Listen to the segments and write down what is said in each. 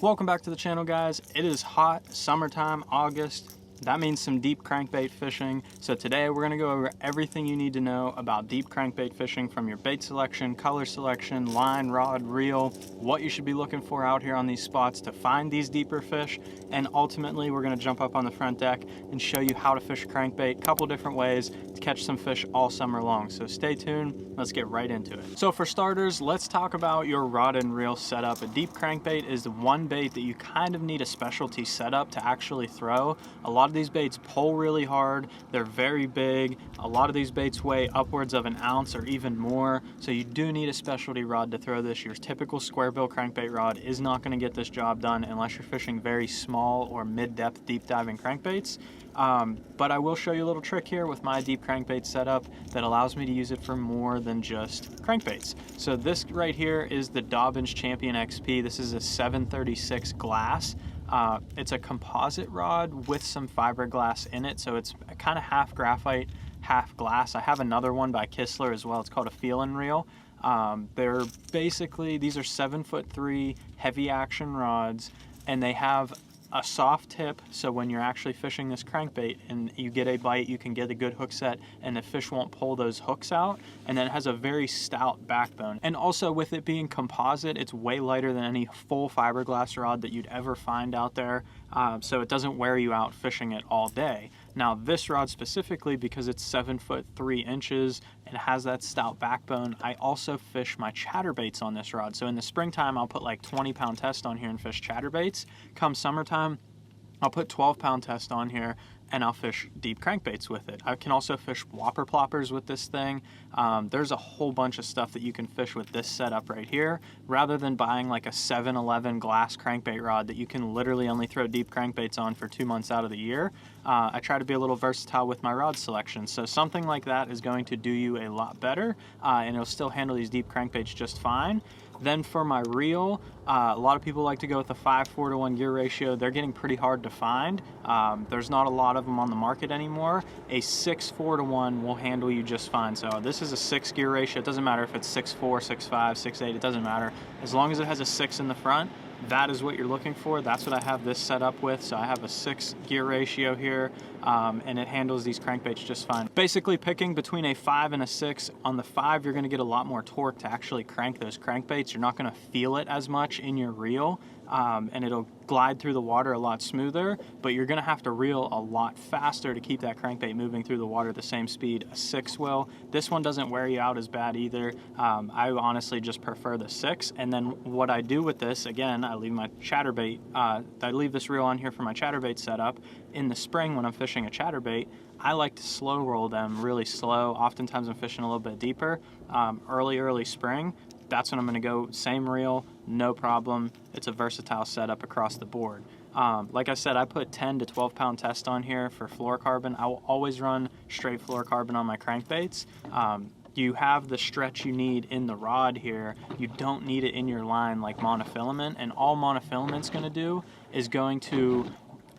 Welcome back to the channel, guys. It is hot, summertime, August. That means some deep crankbait fishing. So today we're gonna go over everything you need to know about deep crankbait fishing, from your bait selection, color selection, line, rod, reel, what you should be looking for out here on these spots to find these deeper fish. And ultimately, we're gonna jump up on the front deck and show you how to fish a crankbait, a couple different ways to catch some fish all summer long. So stay tuned, let's get right into it. So for starters, let's talk about your rod and reel setup. A deep crankbait is the one bait that you kind of need a specialty setup to actually throw. A lot of these baits pull really hard, they're very big. A lot of these baits weigh upwards of an ounce or even more, so you do need a specialty rod to throw this. Your typical square bill crankbait rod is not going to get this job done unless you're fishing very small or mid-depth deep diving crankbaits. But I will show you a little trick here with my deep crankbait setup that allows me to use it for more than just crankbaits. So this right here is the Dobyns Champion XP. This is a 736 glass. It's a composite rod with some fiberglass in it, so it's kind of half graphite, half glass. I have another one by Kistler as well. It's called a Feelin' Reel. They're basically, these are 7'3" heavy action rods, and they have a soft tip, so when you're actually fishing this crankbait and you get a bite, you can get a good hook set and the fish won't pull those hooks out. And then it has a very stout backbone. And also, with it being composite, it's way lighter than any full fiberglass rod that you'd ever find out there, so it doesn't wear you out fishing it all day. Now this rod specifically, because it's 7'3" and has that stout backbone, I also fish my chatterbaits on this rod. So in the springtime, I'll put like 20-pound test on here and fish chatterbaits. Come summertime, I'll put 12-pound test on here and I'll fish deep crankbaits with it. I can also fish whopper ploppers with this thing. There's a whole bunch of stuff that you can fish with this setup right here, rather than buying like a 7-Eleven glass crankbait rod that you can literally only throw deep crankbaits on for 2 months out of the year. I try to be a little versatile with my rod selection, so something like that is going to do you a lot better, and it'll still handle these deep crankbaits just fine. Then for my reel, a lot of people like to go with a 5:4 to 1 gear ratio. They're getting pretty hard to find. There's not a lot of them on the market anymore. A 6:4 to 1 will handle you just fine. So this is a 6 gear ratio. It doesn't matter if it's 6'4", 6'5", 6'8", it doesn't matter. As long as it has a 6 in the front, that is what you're looking for. That's what I have this set up with. So I have a 6 gear ratio here, and it handles these crankbaits just fine. Basically picking between a 5 and a 6. On the 5, you're gonna get a lot more torque to actually crank those crankbaits. You're not gonna feel it as much in your reel, and it'll glide through the water a lot smoother, but you're gonna have to reel a lot faster to keep that crankbait moving through the water at the same speed a 6 will. This one doesn't wear you out as bad either. I honestly just prefer the 6. And then what I do with this, again, I leave my chatterbait, I leave this reel on here for my chatterbait setup. In the spring when I'm fishing a chatterbait, I like to slow roll them really slow. Oftentimes I'm fishing a little bit deeper. Early spring, that's when I'm gonna go same reel, no problem. It's a versatile setup across the board. Like I said, I put 10 to 12-pound test on here for fluorocarbon. I will always run straight fluorocarbon on my crankbaits. You have the stretch you need in the rod here. You don't need it in your line like monofilament, and all monofilament's gonna do is going to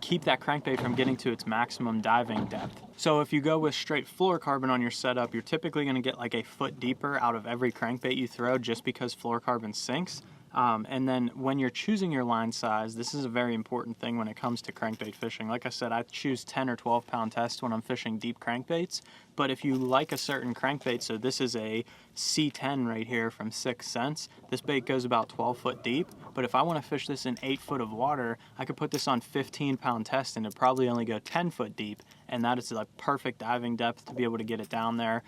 keep that crankbait from getting to its maximum diving depth. So if you go with straight fluorocarbon on your setup, you're typically gonna get like a foot deeper out of every crankbait you throw, just because fluorocarbon sinks. And then when you're choosing your line size, this is a very important thing when it comes to crankbait fishing. Like I said, I choose 10 or 12-pound test when I'm fishing deep crankbaits. But if you like a certain crankbait, so this is a C10 right here from 6 cents. This bait goes about 12 foot deep. But if I want to fish this in 8 foot of water, I could put this on 15-pound test and it'd probably only go 10 foot deep. And that is like perfect diving depth to be able to get it down there.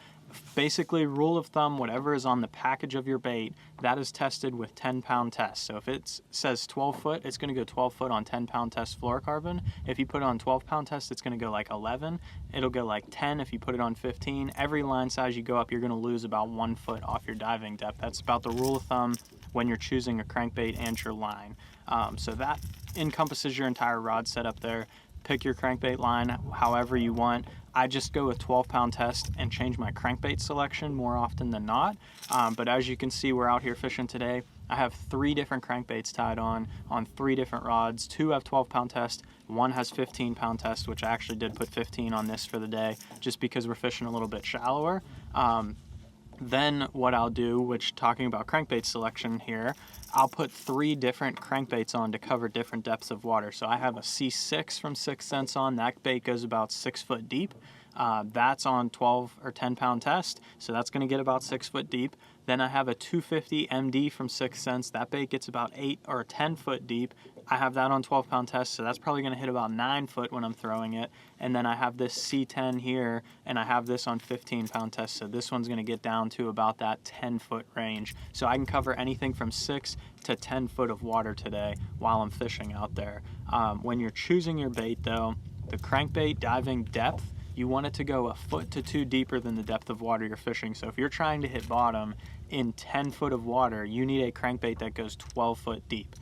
Basically, rule of thumb, whatever is on the package of your bait, that is tested with 10-pound test. So if it says 12 foot, it's going to go 12 foot on 10-pound test fluorocarbon. If you put it on 12-pound test, it's going to go like 11. It'll go like 10 if you put it on 15. Every line size you go up, you're going to lose about 1 foot off your diving depth. That's about the rule of thumb when you're choosing a crankbait and your line. So that encompasses your entire rod setup there. Pick your crankbait line however you want. I just go with 12-pound test and change my crankbait selection more often than not. But as you can see, we're out here fishing today. I have 3 different crankbaits tied on 3 different rods. 2 have 12-pound test, 1 has 15-pound test, which I actually did put 15 on this for the day just because we're fishing a little bit shallower. Then what I'll do, which talking about crankbait selection here, I'll put 3 different crankbaits on to cover different depths of water. So I have a C6 from 6 Cents on. That bait goes about 6 foot deep. That's on 12 or 10 pound test, so that's going to get about 6 foot deep. Then I have a 250 MD from 6 Cents. That bait gets about 8 or 10 foot deep. I have that on 12 pound test, so that's probably going to hit about 9 foot when I'm throwing it. And then I have this C10 here, and I have this on 15 pound test, so this one's going to get down to about that 10 foot range. So I can cover anything from 6 to 10 foot of water today while I'm fishing out there. When you're choosing your bait though, the crankbait diving depth, you want it to go a foot to 2 deeper than the depth of water you're fishing. So if you're trying to hit bottom in 10 foot of water, you need a crankbait that goes 12 foot deep.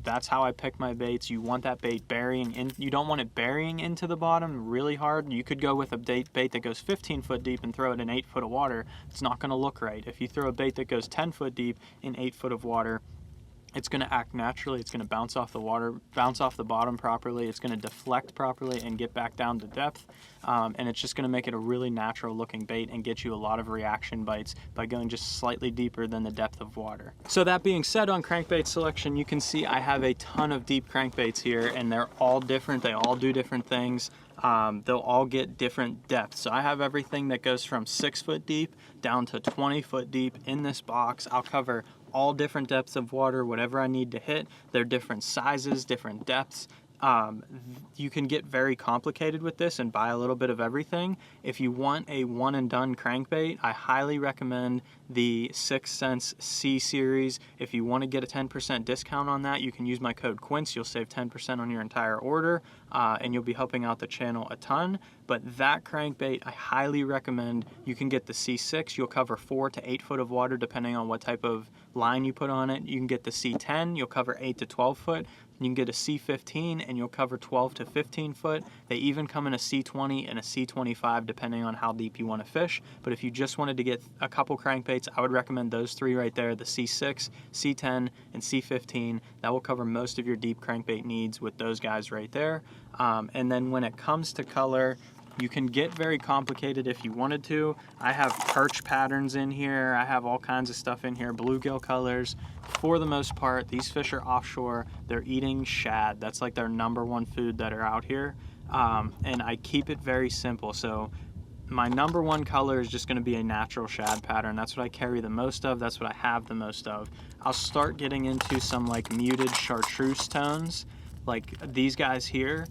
That's how I pick my baits. You want that bait burying in. You don't want it burying into the bottom really hard. You could go with a bait that goes 15 foot deep and throw it in 8 foot of water. It's not going to look right. If you throw a bait that goes 10 foot deep in 8 foot of water, it's going to act naturally. It's going to bounce off the water, bounce off the bottom properly. It's going to deflect properly and get back down to depth. And it's just going to make it a really natural looking bait and get you a lot of reaction bites by going just slightly deeper than the depth of water. So that being said, on crankbait selection, you can see I have a ton of deep crankbaits here, and they're all different. They all do different things. They'll all get different depths. So I have everything that goes from 6 foot deep down to 20 foot deep in this box. I'll cover all different depths of water, whatever I need to hit. They're different sizes, different depths. You can get very complicated with this and buy a little bit of everything. If you want a one and done crankbait, I highly recommend the 6 Cents C series. If you want to get a 10% discount on that, you can use my code Quince. You'll save 10% on your entire order, and you'll be helping out the channel a ton. But that crankbait, I highly recommend. You can get the C6. You'll cover 4 to 8 foot of water depending on what type of line you put on it. You can get the C10. You'll cover 8 to 12 foot. You can get a C15 and you'll cover 12 to 15 foot. They even come in a C20 and a C25 depending on how deep you want to fish. But if you just wanted to get a couple crankbaits, I would recommend those 3 right there, the C6, C10, and C15. That will cover most of your deep crankbait needs with those guys right there. And then when it comes to color, you can get very complicated if you wanted to. I have perch patterns in here. I have all kinds of stuff in here, bluegill colors. For the most part, these fish are offshore. They're eating shad. That's like their #1 food that are out here. And I keep it very simple. So my #1 color is just going to be a natural shad pattern. That's what I carry the most of. That's what I have the most of. I'll start getting into some like muted chartreuse tones, like these guys here,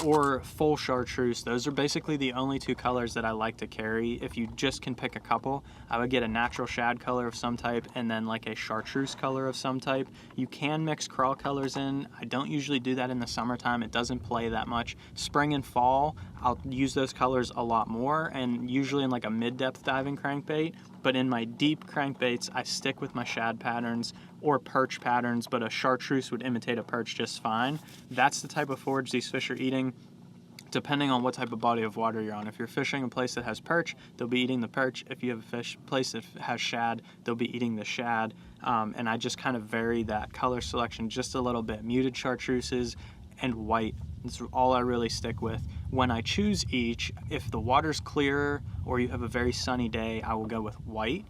or full chartreuse. Those are basically the only 2 colors that I like to carry. If you just can pick a couple, I would get a natural shad color of some type and then like a chartreuse color of some type. You can mix crawl colors in. I don't usually do that in the summertime. It doesn't play that much. Spring and fall, I'll use those colors a lot more, and usually in like a mid-depth diving crankbait. But in my deep crankbaits, I stick with my shad patterns or perch patterns, but a chartreuse would imitate a perch just fine. That's the type of forage these fish are eating, depending on what type of body of water you're on. If you're fishing a place that has perch, they'll be eating the perch. If you have a place that has shad, they'll be eating the shad. And I just kind of vary that color selection just a little bit. Muted chartreuses and white. That's all I really stick with. When I choose each, if the water's clearer or you have a very sunny day, I will go with white.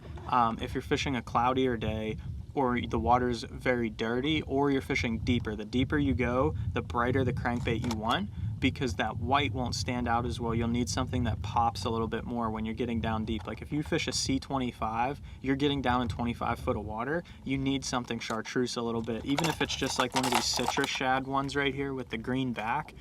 If you're fishing a cloudier day, or the water's very dirty, or you're fishing deeper, the deeper you go, the brighter the crankbait you want, because that white won't stand out as well. You'll need something that pops a little bit more when you're getting down deep. Like if you fish a C25, you're getting down in 25 foot of water, you need something chartreuse a little bit. Even if it's just like one of these citrus shad ones right here with the green back,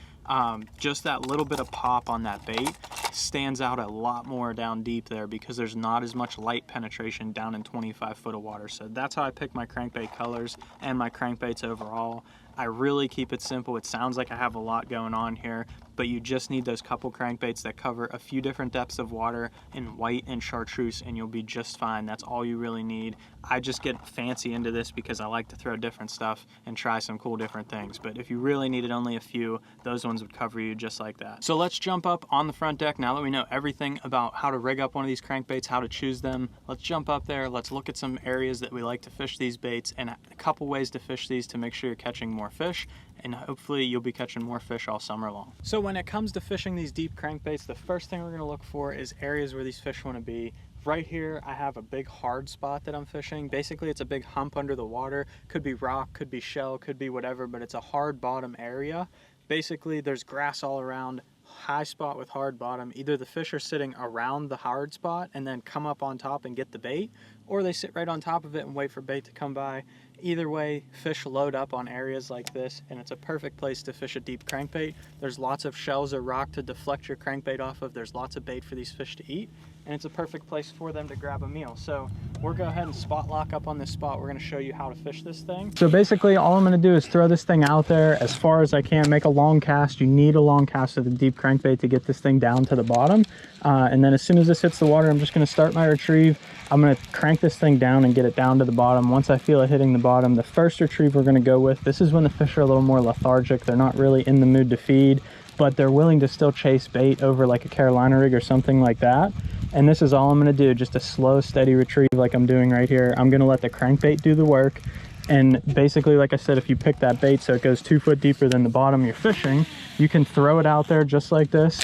just that little bit of pop on that bait stands out a lot more down deep there because there's not as much light penetration down in 25 foot of water. So that's how I pick my crankbait colors and my crankbaits overall. I really keep it simple. It sounds like I have a lot going on here, but you just need those couple crankbaits that cover a few different depths of water in white and chartreuse, and you'll be just fine. That's all you really need. I just get fancy into this because I like to throw different stuff and try some cool different things. But if you really needed only a few, those ones would cover you just like that. So let's jump up on the front deck. Now that we know everything about how to rig up one of these crankbaits, how to choose them, let's jump up there. Let's look at some areas that we like to fish these baits and a couple ways to fish these to make sure you're catching more fish, and hopefully you'll be catching more fish all summer long. So when it comes to fishing these deep crankbaits, the first thing we're going to look for is areas where these fish want to be. Right here, I have a big hard spot that I'm fishing. Basically, it's a big hump under the water. Could be rock, could be shell, could be whatever, but it's a hard bottom area. Basically, there's grass all around, high spot with hard bottom. Either the fish are sitting around the hard spot and then come up on top and get the bait, or they sit right on top of it and wait for bait to come by. Either way, fish load up on areas like this, and it's a perfect place to fish a deep crankbait. There's lots of shells or rock to deflect your crankbait off of. There's lots of bait for these fish to eat, and it's a perfect place for them to grab a meal. So we'll go ahead and spot lock up on this spot. We're gonna show you how to fish this thing. So basically all I'm gonna do is throw this thing out there as far as I can, make a long cast. You need a long cast of the deep crankbait to get this thing down to the bottom. And then as soon as this hits the water, I'm just gonna start my retrieve. I'm gonna crank this thing down and get it down to the bottom. Once I feel it hitting the bottom, the first retrieve we're gonna go with, this is when the fish are a little more lethargic. They're not really in the mood to feed, but they're willing to still chase bait over like a Carolina rig or something like that. And this is all I'm gonna do, just a slow, steady retrieve like I'm doing right here. I'm gonna let the crankbait do the work. And basically, like I said, if you pick that bait so it goes 2 foot deeper than the bottom you're fishing, you can throw it out there just like this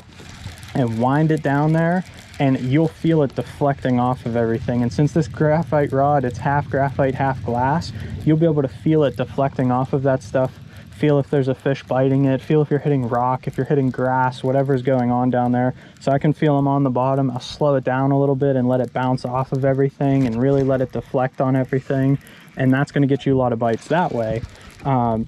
and wind it down there, and you'll feel it deflecting off of everything. And since this graphite rod, it's half graphite, half glass, you'll be able to feel it deflecting off of that stuff. Feel if there's a fish biting it, feel if you're hitting rock, if you're hitting grass, whatever's going on down there. So I can feel them on the bottom. I'll slow it down a little bit and let it bounce off of everything and really let it deflect on everything. And that's gonna get you a lot of bites that way.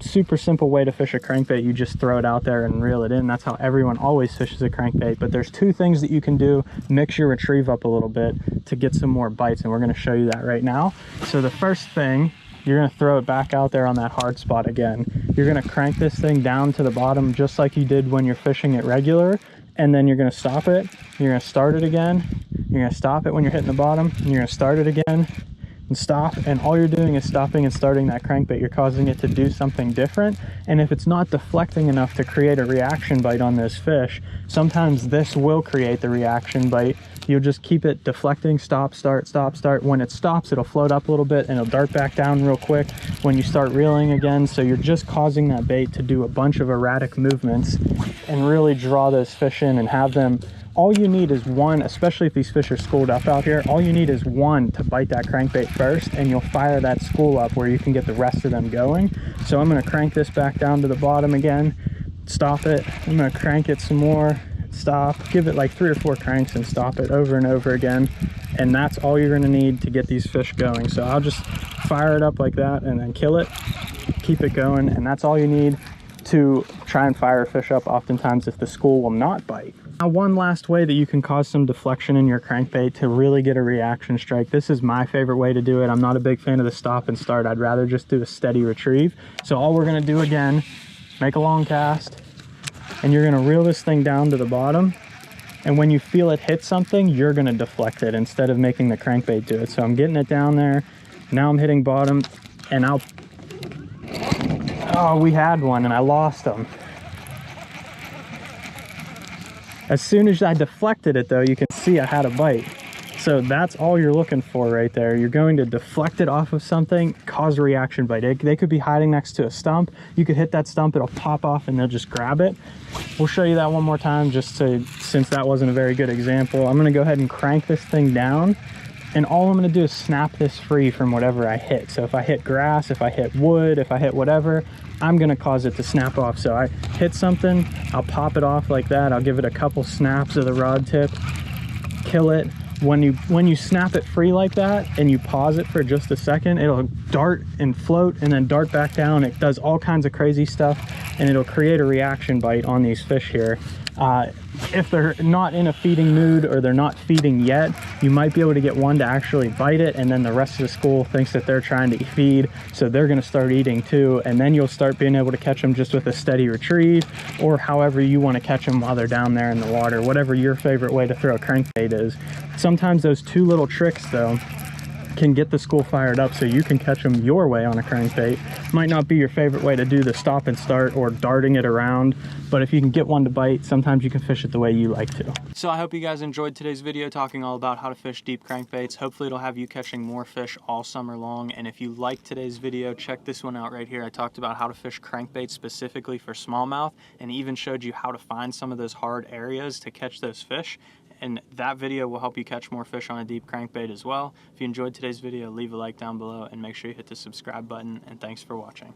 Super simple way to fish a crankbait. You just throw it out there and reel it in. That's how everyone always fishes a crankbait. But there's 2 things that you can do. Mix your retrieve up a little bit to get some more bites, and we're gonna show you that right now. So the first thing, you're gonna throw it back out there on that hard spot again. You're gonna crank this thing down to the bottom just like you did when you're fishing it regular, and then you're gonna stop it. You're gonna start it again. You're gonna stop it when you're hitting the bottom, and you're gonna start it again and stop. And all you're doing is stopping and starting that crankbait. You're causing it to do something different. And if it's not deflecting enough to create a reaction bite on this fish, sometimes this will create the reaction bite. You'll just keep it deflecting, stop, start, stop, start. When it stops, it'll float up a little bit and it'll dart back down real quick when you start reeling again. So you're just causing that bait to do a bunch of erratic movements and really draw those fish in and have them. All you need is one, especially if these fish are schooled up out here, all you need is one to bite that crankbait first, and you'll fire that school up where you can get the rest of them going. So I'm gonna crank this back down to the bottom again, stop it. I'm gonna crank it some more, stop, give it like 3 or 4 cranks and stop it over and over again. And that's all you're gonna need to get these fish going. So I'll just fire it up like that and then kill it, keep it going, and that's all you need to try and fire a fish up oftentimes if the school will not bite. Now, one last way that you can cause some deflection in your crankbait to really get a reaction strike. This is my favorite way to do it. I'm not a big fan of the stop and start. I'd rather just do a steady retrieve. So all we're gonna do again, make a long cast, and you're gonna reel this thing down to the bottom. And when you feel it hit something, you're gonna deflect it instead of making the crankbait do it. So I'm getting it down there. Now I'm hitting bottom, and oh, we had one and I lost them. As soon as I deflected it though, you can see I had a bite. So that's all you're looking for right there. You're going to deflect it off of something, cause a reaction bite. They could be hiding next to a stump. You could hit that stump, it'll pop off and they'll just grab it. We'll show you that one more time just to, since that wasn't a very good example. I'm gonna go ahead and crank this thing down, and all I'm gonna do is snap this free from whatever I hit. So if I hit grass, if I hit wood, if I hit whatever, I'm gonna cause it to snap off. So I hit something, I'll pop it off like that. I'll give it a couple snaps of the rod tip, kill it. When you snap it free like that and you pause it for just a second, it'll dart and float and then dart back down. It does all kinds of crazy stuff, and it'll create a reaction bite on these fish here. If they're not in a feeding mood or they're not feeding yet, you might be able to get one to actually bite it, and then the rest of the school thinks that they're trying to feed, so they're going to start eating too, and then you'll start being able to catch them just with a steady retrieve, or however you want to catch them while they're down there in the water, whatever your favorite way to throw a crankbait is. Sometimes those 2 little tricks though can get the school fired up so you can catch them your way on a crankbait. Might not be your favorite way to do the stop and start or darting it around, but if you can get one to bite, sometimes you can fish it the way you like to. So I hope you guys enjoyed today's video talking all about how to fish deep crankbaits. Hopefully it'll have you catching more fish all summer long. And if you liked today's video, check this one out right here. I talked about how to fish crankbaits specifically for smallmouth, and even showed you how to find some of those hard areas to catch those fish. and that video will help you catch more fish on a deep crankbait as well. If you enjoyed today's video, leave a like down below and make sure you hit the subscribe button, and thanks for watching.